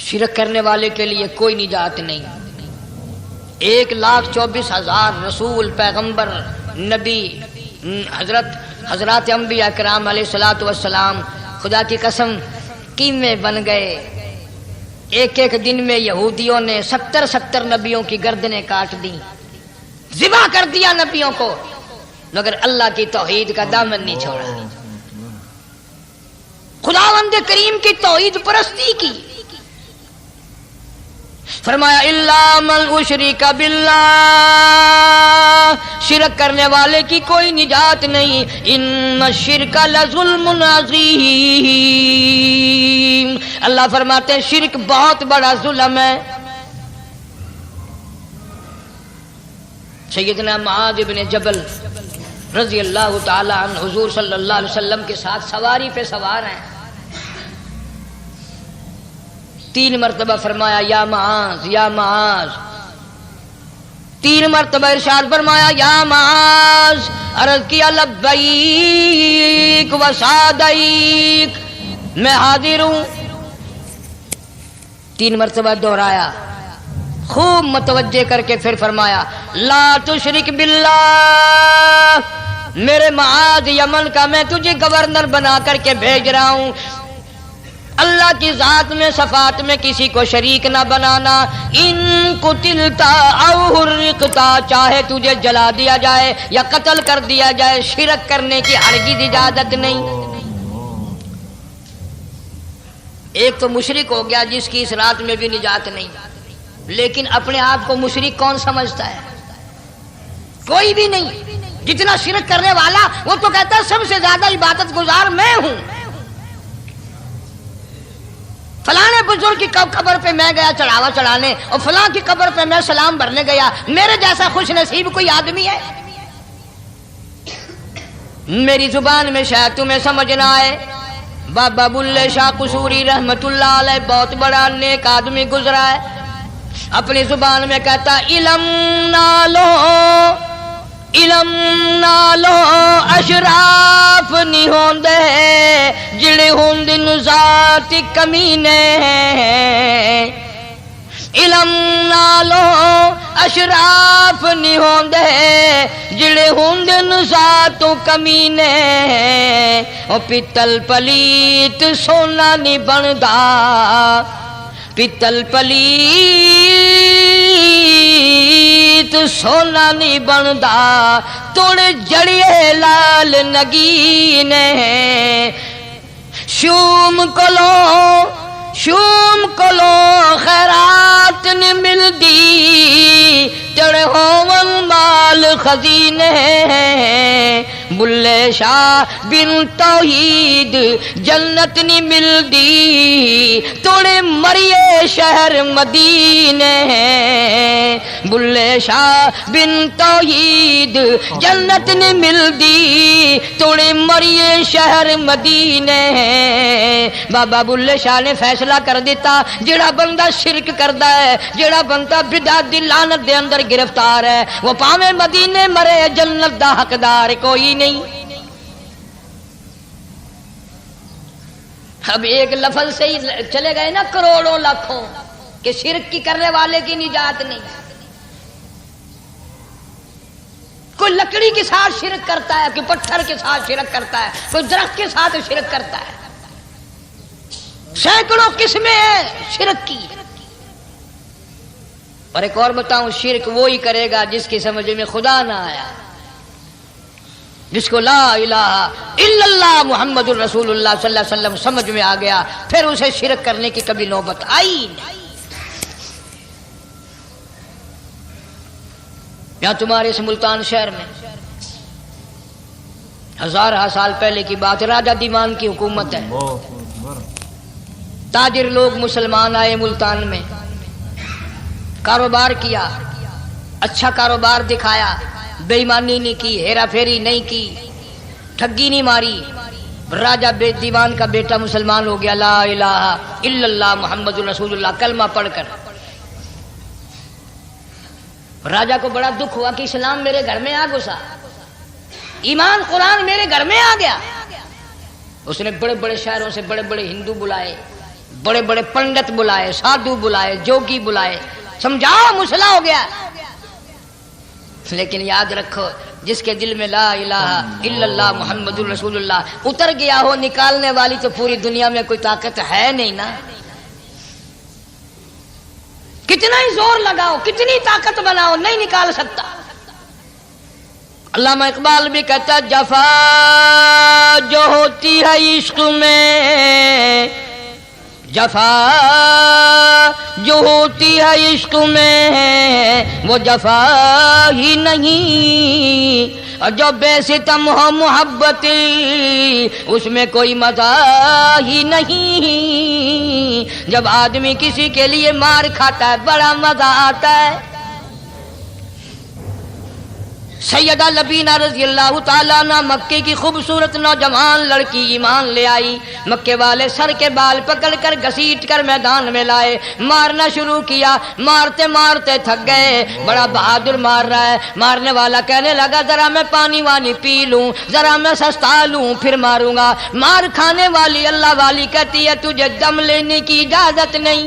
[SPEAKER 2] شرک کرنے والے کے لیے کوئی نجات نہیں۔ 1,24,000 رسول، پیغمبر، نبی، حضرات انبیاء کرام علیہ الصلوۃ والسلام خدا کی قسم کیمے بن گئے۔ ایک ایک دن میں یہودیوں نے 70 نبیوں کی گردنیں کاٹ دیں، ذبح کر دیا نبیوں کو، مگر اللہ کی توحید کا دامن نہیں چھوڑا، خداوند کریم کی توحید پرستی کی۔ فرمایا الا من اشرک باللہ، شرک کرنے والے کی کوئی نجات نہیں، ان الشرک لظلم عظیم، اللہ فرماتے ہیں شرک بہت بڑا ظلم ہے۔ سیدنا معاذ بن جبل رضی اللہ تعالی عنہ حضور صلی اللہ علیہ وسلم کے ساتھ سواری پہ سوار ہیں، 3 مرتبہ فرمایا یا معاذ یا معاذ، 3 مرتبہ ارشاد فرمایا یا معاذ، عرض کیا لبیک و سعدیک، میں حاضر ہوں، 3 مرتبہ دہرایا، خوب متوجہ کر کے پھر فرمایا لا تشرک باللہ، میرے معاذ یمن کا میں تجھے گورنر بنا کر کے بھیج رہا ہوں، اللہ کی ذات میں صفات میں کسی کو شریک نہ بنانا، ان قتلتا او حرقتا، چاہے تجھے جلا دیا جائے یا قتل کر دیا جائے، شرک کرنے کی ہرگز اجازت نہیں۔ ایک تو مشرک ہو گیا جس کی اس رات میں بھی نجات نہیں، لیکن اپنے آپ کو مشرک کون سمجھتا ہے؟ کوئی بھی نہیں۔ جتنا شرک کرنے والا وہ تو کہتا ہے سب سے زیادہ عبادت گزار میں ہوں، فلاں بزرگ کی قبر پہ میں گیا چڑھاوا چڑھانے، اور فلاں کی قبر پہ میں سلام بھرنے گیا، میرے جیسا خوش نصیب کوئی آدمی ہے؟ میری زبان میں شاید تمہیں سمجھ نہ آئے، بابا بلے شاہ قصوری رحمت اللہ علیہ بہت بڑا نیک آدمی گزرا ہے، اپنی زبان میں کہتا علم نالو علم نالو اشراف نہیں ہوندے، جڑے ہوندے ذات کمینے، علم نالو اشراف نہیں ہوندے، جڑے ہوندے ذات کمینے، او پیتل پلیت سونا نہیں بندا، پیتل پلیت سونا نہیں بندا، توڑ جڑیے لال نگینے، شوم کلو خیرات نہیں ملدی، تڑے ہون مال خزینے، بلے شاہ بن توحید جنت نہیں ملدی، توڑے مریے شہر مدینے، بلے شاہ بن توحید جنت نہیں ملدی، توڑے مریے شہر مدینے۔ بابا بلے شاہ نے فیصلہ کر دیتا جڑا بندہ شرک کردا ہے، جڑا بندہ بدعت دی لعنت دے اندر گرفتار ہے، وہ پاویں مدینے مرے جنت دا حقدار کوئی نہیں۔ اب ایک لفظ سے ہی چلے گئے نا کروڑوں لاکھوں کہ شرک کی کرنے والے کی نجات نہیں۔ کوئی لکڑی کے ساتھ شرک کرتا ہے، کوئی پتھر کے ساتھ شرک کرتا ہے، کوئی درخت کے ساتھ شرک کرتا ہے، سینکڑوں قسمیں ہیں شرک کی۔ اور ایک اور بتاؤں، شرک وہی کرے گا جس کی سمجھ میں خدا نہ آیا، جس کو لا الہ الا اللہ محمد الرسول اللہ صلی اللہ علیہ وسلم سمجھ میں آ گیا، پھر اسے شرک کرنے کی کبھی نوبت آئی نہیں۔ یہاں تمہارے اس ملتان شہر میں 1000 سال پہلے کی بات، راجہ دیوان کی حکومت ہے، تاجر لوگ مسلمان آئے ملتان میں، کاروبار کیا، اچھا کاروبار دکھایا، بےایمانی نہیں کی، ہیرا پھیری نہیں کی، ٹھگی نہیں ماری، راجہ دیوان کا بیٹا مسلمان ہو گیا، لا الہ الا اللہ محمد رسول اللہ کلمہ پڑھ کر۔ راجہ کو بڑا دکھ ہوا کہ اسلام میرے گھر میں آ گھسا، ایمان قرآن میرے گھر میں آ گیا۔ اس نے بڑے بڑے شہروں سے بڑے بڑے ہندو بلائے، بڑے بڑے پنڈت بلائے، سادھو بلائے، جوگی بلائے، سمجھاؤ مسئلہ ہو گیا۔ لیکن یاد رکھو، جس کے دل میں لا الہ الا اللہ محمد رسول اللہ اتر گیا ہو، نکالنے والی تو پوری دنیا میں کوئی طاقت ہے نہیں نا۔ کتنا ہی زور لگاؤ، کتنی طاقت بناؤ، نہیں نکال سکتا۔ علامہ اقبال بھی کہتا جفا جو ہوتی ہے عشق میں، جفا جو ہوتی ہے عشق میں وہ جفا ہی نہیں، اور جو بے ستم ہو محبتی اس میں کوئی مزہ ہی نہیں۔ جب آدمی کسی کے لیے مار کھاتا ہے بڑا مزہ آتا ہے۔ سیدہ لبینہ رضی اللہ تعالیٰ عنہ مکے کی خوبصورت نوجوان لڑکی ایمان لے آئی، مکے والے سر کے بال پکڑ کر گھسیٹ کر میدان میں لائے، مارنا شروع کیا، مارتے مارتے تھک گئے، بڑا بہادر مار رہا ہے۔ مارنے والا کہنے لگا ذرا میں پانی وانی پی لوں، ذرا میں سستا لوں پھر ماروں گا۔ مار کھانے والی اللہ والی کہتی ہے تجھے دم لینے کی اجازت نہیں،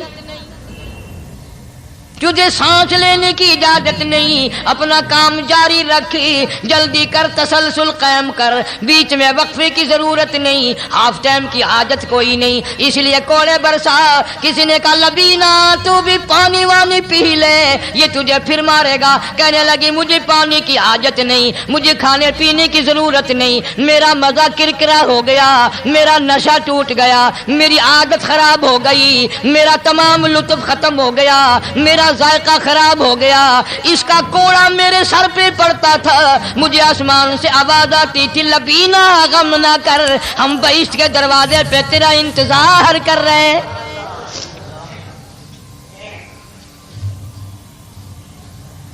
[SPEAKER 2] تجھے سانس لینے کی اجازت نہیں، اپنا کام جاری رکھ، جلدی کر، تسلسل قائم کر، بیچ میں وقفے کی ضرورت نہیں، ہاف ٹائم کی حاجت کوئی نہیں۔ اس لیے کوڑے برسا، کسی نے کہا لبینہ تو بھی پانی وانی پی لے، یہ تجھے پھر مارے گا۔ کہنے لگی مجھے پانی کی حاجت نہیں، مجھے کھانے پینے کی ضرورت نہیں، میرا مزہ کرکرا ہو گیا، میرا نشہ ٹوٹ گیا، میری عادت خراب ہو گئی، میرا تمام لطف ختم ہو گیا، میرا ذائقہ خراب ہو گیا۔ اس کا کوڑا میرے سر پہ پڑتا تھا، مجھے آسمان سے آواز آتی تھی لبینہ غم نہ کر، ہم بہشت کے دروازے پہ تیرا انتظار کر رہے ہیں۔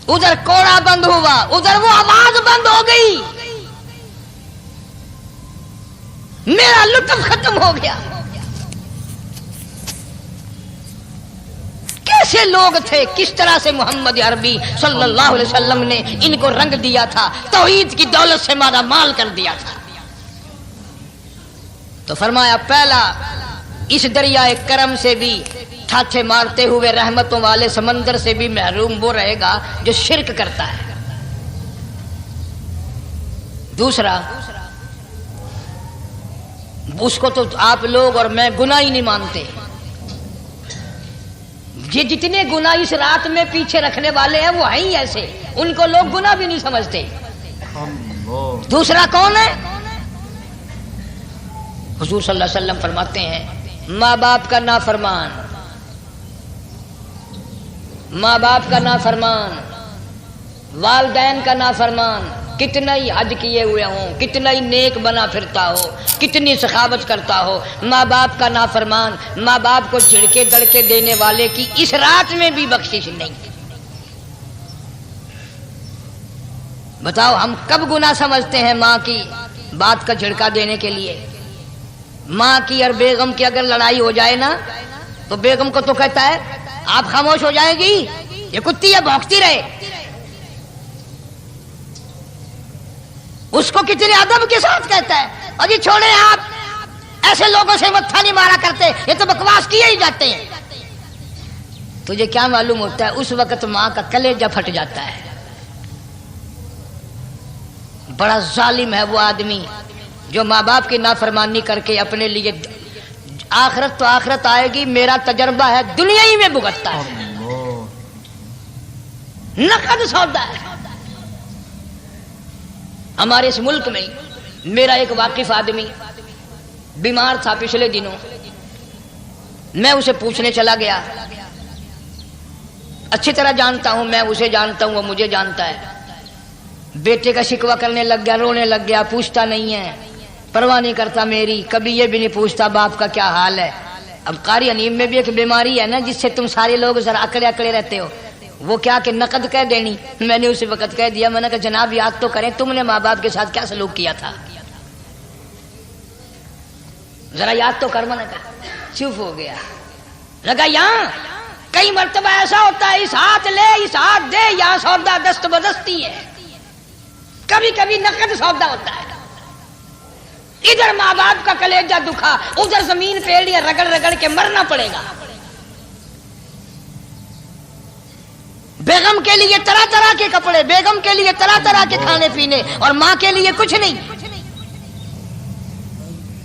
[SPEAKER 2] ادھر کوڑا بند ہوا، ادھر وہ آواز بند ہو گئی، میرا لطف ختم ہو گیا۔ کیسے لوگ تھے، کس طرح سے محمد عربی صلی اللہ علیہ وسلم نے ان کو رنگ دیا تھا، توحید کی دولت سے مالا مال کر دیا تھا۔ تو فرمایا پہلا اس دریائے کرم سے بھی ٹھاٹھے مارتے ہوئے رحمتوں والے سمندر سے بھی محروم وہ رہے گا جو شرک کرتا ہے۔ دوسرا، اس کو تو آپ لوگ اور میں گناہ ہی نہیں مانتے، یہ جتنے گناہ اس رات میں پیچھے رکھنے والے ہیں وہ ہیں ہی ایسے، ان کو لوگ گناہ بھی نہیں سمجھتے۔ دوسرا کون ہے؟ حضور صلی اللہ علیہ وسلم فرماتے ہیں ماں باپ کا نافرمان، ماں باپ کا نافرمان، والدین کا نافرمان، کتنا ہی حج کیے ہوئے ہوں، کتنا ہی نیک بنا پھرتا ہو، کتنی سخاوت کرتا ہو، ماں باپ کا نافرمان، ماں باپ کو جھڑکے دڑکے دینے والے کی اس رات میں بھی بخشش نہیں۔ بتاؤ ہم کب گناہ سمجھتے ہیں ماں کی بات کا جھڑکا دینے کے لیے؟ ماں کی اور بیگم کی اگر لڑائی ہو جائے نا تو بیگم کو تو کہتا ہے آپ خاموش ہو جائے گی، یہ کتی ہے بھونکتی رہے۔ اس کو کتنے ادب کے ساتھ کہتا ہے اور یہ چھوڑے آپ ایسے لوگوں سے متھا نہیں مارا کرتے، یہ تو بکواس کیے ہی جاتے ہیں۔ تجھے کیا معلوم ہوتا ہے اس وقت ماں کا کلیجہ پھٹ جاتا ہے۔ بڑا ظالم ہے وہ آدمی جو ماں باپ کی نافرمانی کر کے اپنے لیے آخرت تو آخرت آئے گی، میرا تجربہ ہے دنیا ہی میں بھگتتا ہے، نقد سودا ہے۔ ہمارے اس ملک میں میرا ایک واقف آدمی بیمار تھا پچھلے دنوں، میں اسے پوچھنے چلا گیا، اچھی طرح جانتا ہوں، میں اسے جانتا ہوں وہ مجھے جانتا ہے۔ بیٹے کا شکوہ کرنے لگ گیا، رونے لگ گیا، پوچھتا نہیں ہے، پرواہ نہیں کرتا میری، کبھی یہ بھی نہیں پوچھتا باپ کا کیا حال ہے۔ اب قاری انیم میں بھی ایک بیماری ہے نا جس سے تم سارے لوگ ذرا اکڑے اکڑے رہتے ہو، وہ کیا کہ نقد کہہ دینی. میں نے اسی وقت کہہ دیا, میں نے کہا جناب یاد تو کریں تم نے ماں باپ کے ساتھ کیا سلوک کیا تھا, ذرا یاد تو کر. میں نے کہا چپ ہو گیا. لگا یہاں کئی مرتبہ ایسا ہوتا ہے اس ہاتھ لے اس ہاتھ دے, یہاں سودا دست بدستی ہے, کبھی کبھی نقد سودا ہوتا ہے. ادھر ماں باپ کا کلیجہ دکھا, ادھر زمین پہ لیا رگڑ رگڑ کے مرنا پڑے گا. بیگم کے لیے طرح طرح کے کپڑے, بیگم کے لیے طرح طرح کے کھانے پینے, اور ماں کے لیے کچھ نہیں.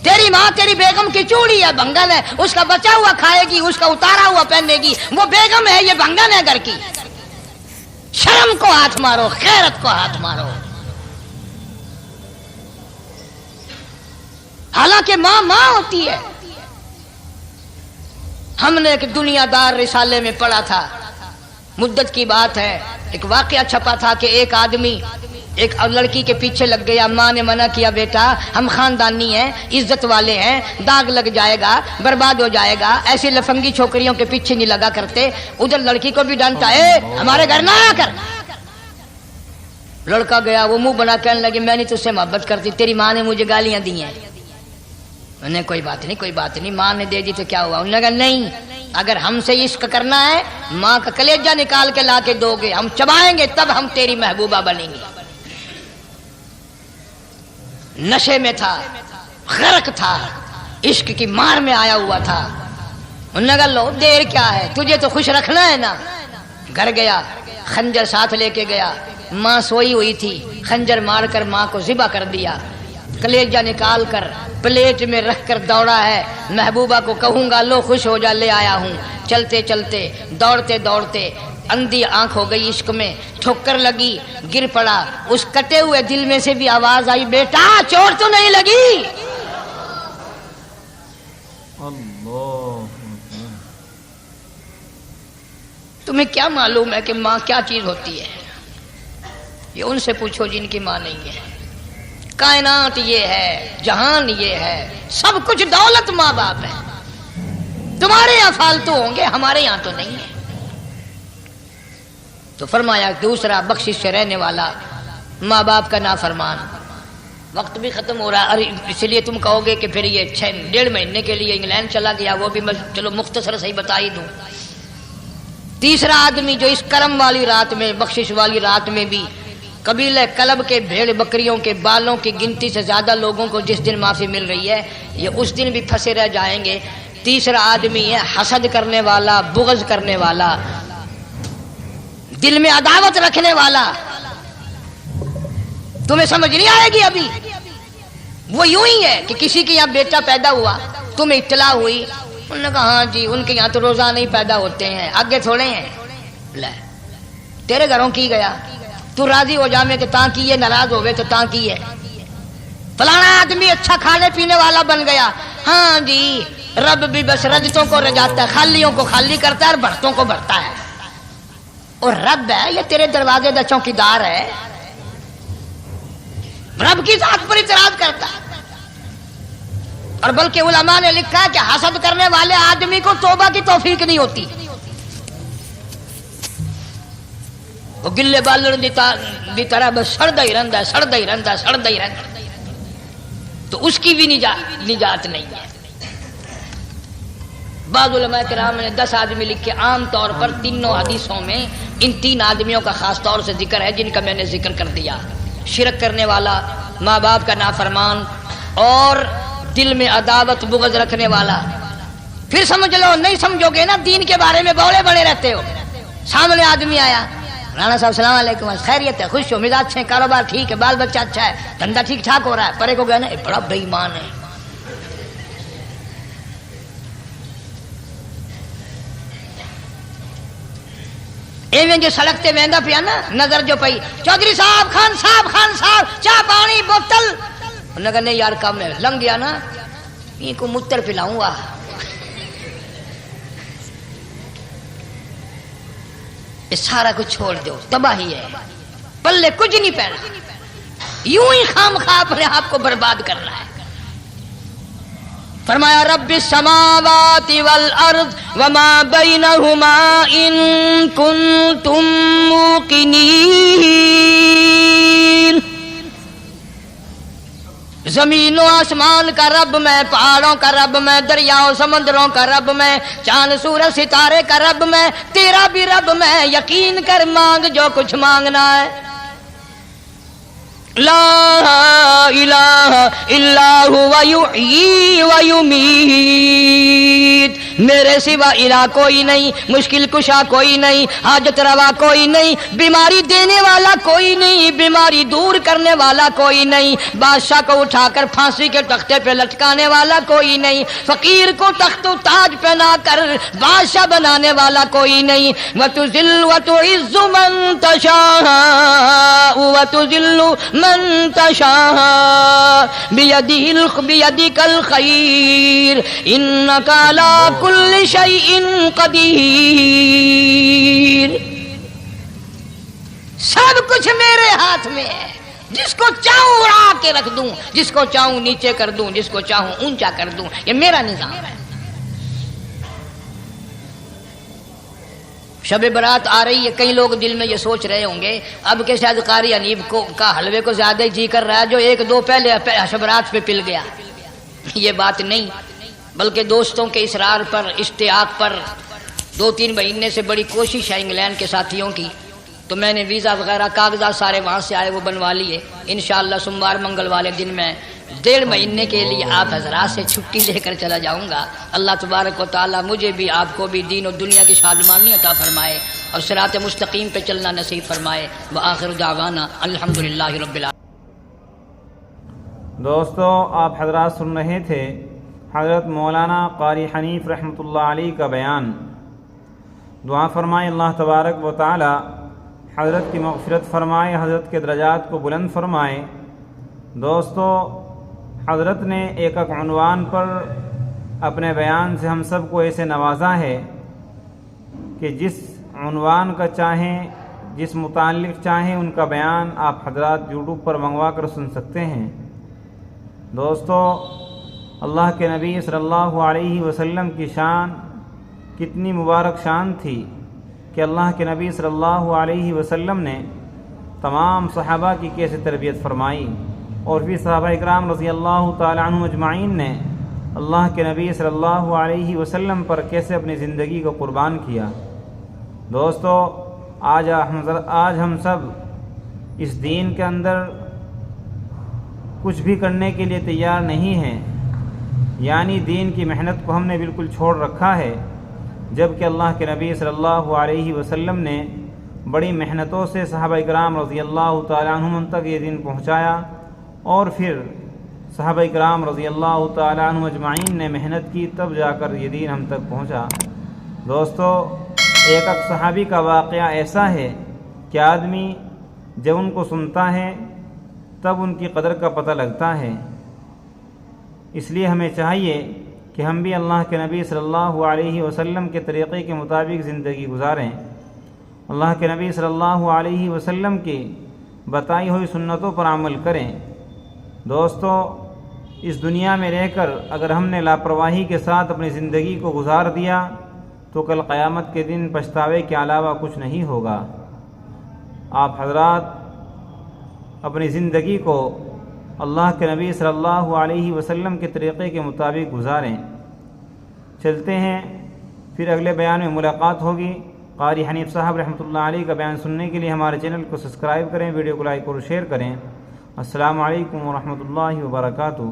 [SPEAKER 2] تیری ماں تیری بیگم کی چوڑی ہے, بھنگن ہے, اس کا بچا ہوا کھائے گی, اس کا اتارا ہوا پہنے گی. وہ بیگم ہے, یہ بھنگن ہے گھر کی. شرم کو ہاتھ مارو, غیرت کو ہاتھ مارو. حالانکہ ماں ماں ہوتی ہے. ہم نے ایک دنیا دار رسالے میں پڑھا تھا, مدت کی بات ہے, ایک واقعہ چھپا تھا کہ ایک آدمی ایک لڑکی کے پیچھے لگ گیا. ماں نے منع کیا, بیٹا ہم خاندانی ہیں, عزت والے ہیں, داغ لگ جائے گا, برباد ہو جائے گا, ایسی لفنگی چھوکریوں کے پیچھے نہیں لگا کرتے. ادھر لڑکی کو بھی ڈانٹا, اے ہمارے گھر نہ آ کر. لڑکا گیا, وہ منہ بنا کہنے لگے میں نہیں تجھ سے محبت کرتی, تیری ماں نے مجھے گالیاں دی ہیں. میں نے کوئی بات نہیں کوئی بات نہیں, ماں نے دے دی تو کیا ہوا. انہوں نے کہا نہیں, اگر ہم سے عشق کرنا ہے ماں کا کلیجہ نکال کے لا کے دو گے, ہم چبائیں گے تب ہم تیری محبوبہ بنیں گے. نشے میں تھا, غرق تھا, عشق کی مار میں آیا ہوا تھا. انہوں نے کہا لو دیر کیا ہے, تجھے تو خوش رکھنا ہے نا. گھر گیا, خنجر ساتھ لے کے گیا. ماں سوئی ہوئی تھی, خنجر مار کر ماں کو ذبح کر دیا. کلیجہ نکال کر پلیٹ میں رکھ کر دوڑا ہے, محبوبہ کو کہوں گا لو خوش ہو جا, لے آیا ہوں. چلتے چلتے دوڑتے دوڑتے اندھی آنکھ ہو گئی عشق میں, ٹھوکر لگی, گر پڑا. اس کٹے ہوئے دل میں سے بھی آواز آئی, بیٹا چوٹ تو نہیں لگی.
[SPEAKER 1] اللہ,
[SPEAKER 2] تمہیں کیا معلوم ہے کہ ماں کیا چیز ہوتی ہے؟ یہ ان سے پوچھو جن کی ماں نہیں ہے. کائنات یہ ہے, جہان یہ ہے, سب کچھ دولت ماں باپ ہے. تمہارے یہاں فالتو ہوں گے, ہمارے یہاں تو نہیں ہے. تو فرمایا دوسرا بخشش سے رہنے والا ماں باپ کا نافرمان. وقت بھی ختم ہو رہا ہے, اس لیے تم کہو گے کہ پھر یہ 1.5 مہینے کے لیے انگلینڈ چلا گیا, وہ بھی میں چلو مختصر صحیح بتا ہی دوں. تیسرا آدمی جو اس کرم والی رات میں, بخشش والی رات میں بھی قبیلہ کلب کے بھیڑ بکریوں کے بالوں کی گنتی سے زیادہ لوگوں کو جس دن معافی مل رہی ہے, یہ اس دن بھی پھنسے رہ جائیں گے. تیسرا آدمی ہے حسد کرنے والا, بغض کرنے والا, دل میں عداوت رکھنے والا. تمہیں سمجھ نہیں آئے گی ابھی. وہ یوں ہی ہے کہ کسی کے یہاں بیٹا پیدا ہوا, تمہیں اطلاع ہوئی, انہوں نے کہا ہاں جی ان کے یہاں تو روزانہ ہی پیدا ہوتے ہیں, آگے تھوڑے ہیں. لے تیرے گھروں کی گیا, تو راضی ہو جا میں کہ تاں کی ہے, ناراض ہوئے تو تاں کی ہے. فلانا آدمی اچھا کھانے پینے والا بن گیا, ہاں جی رب بھی بس رجتوں کو رجاتا ہے, خالیوں کو خالی کرتا ہے اور بھرتوں کو بھرتا ہے. اور رب ہے یہ تیرے دروازے دا چوکیدار ہے, رب کی ذات پر اعتراض کرتا ہے. اور بلکہ علماء نے لکھا ہے کہ حسد کرنے والے آدمی کو توبہ کی توفیق نہیں ہوتی. وہ گلے بالن دی طرح بس سڑتا ہی رہتا ہے, سڑتا ہی رہتا ہے, سڑتا ہی رہتا ہے. تو اس کی بھی نجات نہیں ہے. بعض علماء کرام نے 10 آدمی لکھے. عام طور پر تینوں حدیثوں میں ان 3 آدمیوں کا خاص طور سے ذکر ہے جن کا میں نے ذکر کر دیا. شرک کرنے والا, ماں باپ کا نافرمان, اور دل میں عداوت بغض رکھنے والا. پھر سمجھ لو, نہیں سمجھو گے نا دین کے بارے میں بولے بڑے رہتے ہو. سامنے آدمی آیا, رانا صاحب السلام علیکم, خیریت ہے, خوش ہو, مزاج اچھے, کاروبار ٹھیک ہے, بال بچہ اچھا ہے, دھندا ٹھیک ٹھاک ہو رہا ہے. پرے کو گیا نا بڑا بے ایمان ہے. ایویں جو سڑک تے ویندا پیا نا, نظر جو پئی, چودھری صاحب, خان صاحب, چاہ پانی بوتل. انہوں نے کہا نہیں یار کم ہے, لنگ گیا نا, یہ کو متر پلاؤں گا. یہ سارا کچھ چھوڑ دو, تباہی ہے, پلے کچھ نہیں پہنا, یوں ہی خام خواہ اپنے آپ کو برباد کرنا ہے. فرمایا رب السماوات والارض وما بینہما ان کنتم موقنین، زمین و آسمان کا رب میں، پہاڑوں کا رب میں، دریاؤں سمندروں کا رب میں، چاند سورج ستارے کا رب میں، تیرا بھی رب میں، یقین کر مانگ جو کچھ مانگنا ہے۔ لا الہ الا هو یحیی و یمیت، میرے سوا الہ کوئی نہیں، مشکل کشا کوئی نہیں، حاجت روا کوئی نہیں، بیماری دینے والا کوئی نہیں، بیماری دور کرنے والا کوئی نہیں، بادشاہ کو اٹھا کر پھانسی کے تختے پہ لٹکانے والا کوئی نہیں، فقیر کو تخت و تاج پہنا کر بادشاہ بنانے والا کوئی نہیں۔ وَتُذِلُّ وَتُعِزُّ مَن تَشَاءُ وَتُذِلُّ من تشاء بِيَدِكَ الْخَيْرُ إِنَّكَ عَلَى كُلِّ شَيْءٍ قَدِيرٌ۔ سب کچھ میرے ہاتھ میں ہے، جس کو چاہوں اڑا کے رکھ دوں، جس کو چاہوں نیچے کر دوں، جس کو چاہوں اونچا کر دوں، یہ میرا نظام ہے۔ شب برات آ رہی ہے، کئی لوگ دل میں یہ سوچ رہے ہوں گے اب کہ شاید قاری حنیف کا حلوے کو زیادہ ہی جی کر رہا ہے جو ایک دو پہلے شب برات پہ پل گیا۔ یہ بات نہیں، بلکہ دوستوں کے اصرار پر، اشتیاق پر 2-3 مہینے سے بڑی کوشش ہے انگلینڈ کے ساتھیوں کی، تو میں نے ویزا وغیرہ کاغذات سارے وہاں سے آئے وہ بنوا لیے۔ انشاءاللہ سوموار منگل والے دن میں 1.5 مہینے کے لیے آپ حضرات سے چھٹی لے کر چلا جاؤں گا۔ اللہ تبارک و تعالیٰ مجھے بھی آپ کو بھی دین و دنیا کی شادمانی عطا فرمائے اور صراط مستقیم پہ چلنا نصیب فرمائے۔ وآخر دعوانا الحمدللہ رب العالمین۔
[SPEAKER 1] دوستو، آپ حضرات سن رہے تھے حضرت مولانا قاری حنیف رحمۃ اللہ علیہ کا بیان۔ دعا فرمائے اللہ تبارک و تعالی حضرت کی مغفرت فرمائے، حضرت کے درجات کو بلند فرمائے۔ دوستو، حضرت نے ایک عنوان پر اپنے بیان سے ہم سب کو ایسے نوازا ہے کہ جس عنوان کا چاہیں، جس متعلق چاہیں ان کا بیان آپ حضرات یوٹیوب پر منگوا کر سن سکتے ہیں۔ دوستو، اللہ کے نبی صلی اللہ علیہ وسلم کی شان کتنی مبارک شان تھی کہ اللہ کے نبی صلی اللہ علیہ وسلم نے تمام صحابہ کی کیسے تربیت فرمائی، اور پھر صحابہ اکرام رضی اللہ تعالی عنہم اجمعین نے اللہ کے نبی صلی اللہ علیہ وسلم پر کیسے اپنی زندگی کو قربان کیا۔ دوستو، آج ہم سب اس دین کے اندر کچھ بھی کرنے کے لیے تیار نہیں ہیں، یعنی دین کی محنت کو ہم نے بالکل چھوڑ رکھا ہے، جبکہ اللہ کے نبی صلی اللہ علیہ وسلم نے بڑی محنتوں سے صحابہ اکرام رضی اللہ تعالی عنہم تک یہ دین پہنچایا، اور پھر صحابہ اکرام رضی اللہ تعالی عنہم اجمعین نے محنت کی، تب جا کر یہ دین ہم تک پہنچا۔ دوستو، ایک صحابی کا واقعہ ایسا ہے کہ آدمی جب ان کو سنتا ہے تب ان کی قدر کا پتہ لگتا ہے۔ اس لیے ہمیں چاہیے کہ ہم بھی اللہ کے نبی صلی اللہ علیہ وسلم کے طریقے کے مطابق زندگی گزاریں، اللہ کے نبی صلی اللہ علیہ وسلم کی بتائی ہوئی سنتوں پر عمل کریں۔ دوستو، اس دنیا میں رہ کر اگر ہم نے لاپرواہی کے ساتھ اپنی زندگی کو گزار دیا تو کل قیامت کے دن پچھتاوے کے علاوہ کچھ نہیں ہوگا۔ آپ حضرات اپنی زندگی کو اللہ کے نبی صلی اللہ علیہ وسلم کے طریقے کے مطابق گزاریں۔ چلتے ہیں، پھر اگلے بیان میں ملاقات ہوگی۔ قاری حنیف صاحب رحمۃ اللہ علیہ کا بیان سننے کے لیے ہمارے چینل کو سبسکرائب کریں، ویڈیو کو لائک اور شیئر کریں۔ السلام علیکم ورحمۃ اللہ وبرکاتہ۔